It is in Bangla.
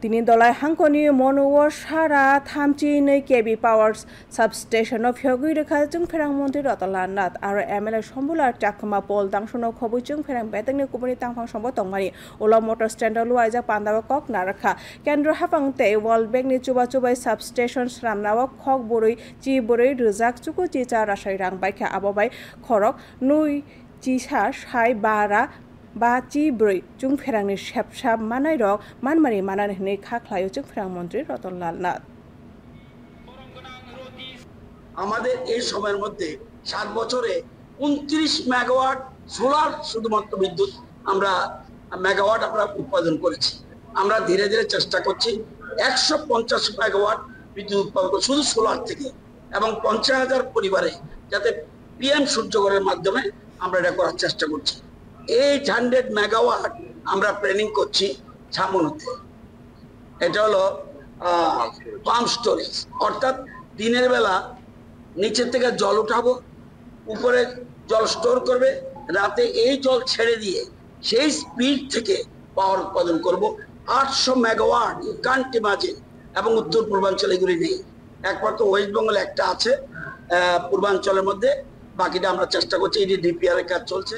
Tini dolai hangkoni mono shara thamchi nei kebi power substation of Hyogui rekha chung pherang monti rotolan nat aro MLA Sombular Chakma Pol dangsono khobu chung pherang betang ni kubuni tangphang sombo tongmani ola motor stand lu aija pandawa kok narakha kendro hapang te wall bag ni chuba chubai substation ramnawa khok boroi chi boroi rujak chuku chi cha rasai rang baikha abobai khorok nui chi sa sai bara ba chi broi chung pherang ni shepsap manai rok manmari manan hne khaklayo chung pherang মন্ত্রী রতনলাল নাথ আমাদের এই সময়ের মধ্যে 7 বছরে 29 মেগাওয়াট সোলার শুধুমাত্র বিদ্যুৎ আমরা মেগাওয়াট আমরা উৎপাদন করেছি। আমরা ধীরে ধীরে চেষ্টা করছি 150 মেগাওয়াট বিদ্যুৎ উৎপাদন শুধু সোলার থেকে এবং 50,000 পরিবারে যাতে পিএম সূর্যঘরের মাধ্যমে আমরা এটা করার চেষ্টা করছি। 800 মেগাওয়াট আমরা প্ল্যানিং করছি ছামনুতে। এটা হলো পাম্প স্টোরেজ, অর্থাৎ দিনের বেলা নিচে থেকে জল উঠাবো, উপরে জল স্টোর করবে, রাতে এই জল ছেড়ে দিয়ে সেই স্পিড থেকে পাওয়ার উৎপাদন করব। 800 মেগাওয়াট, ইউ কান্ট ইমাজিন। এবং উত্তর পূর্বাঞ্চলে এগুলি নেই, একমাত্র ওয়েস্ট বেঙ্গল একটা আছে পূর্বাঞ্চলের মধ্যে, বাকিটা আমরা চেষ্টা করছি। এটি ডিপিআর এর কাজ চলছে।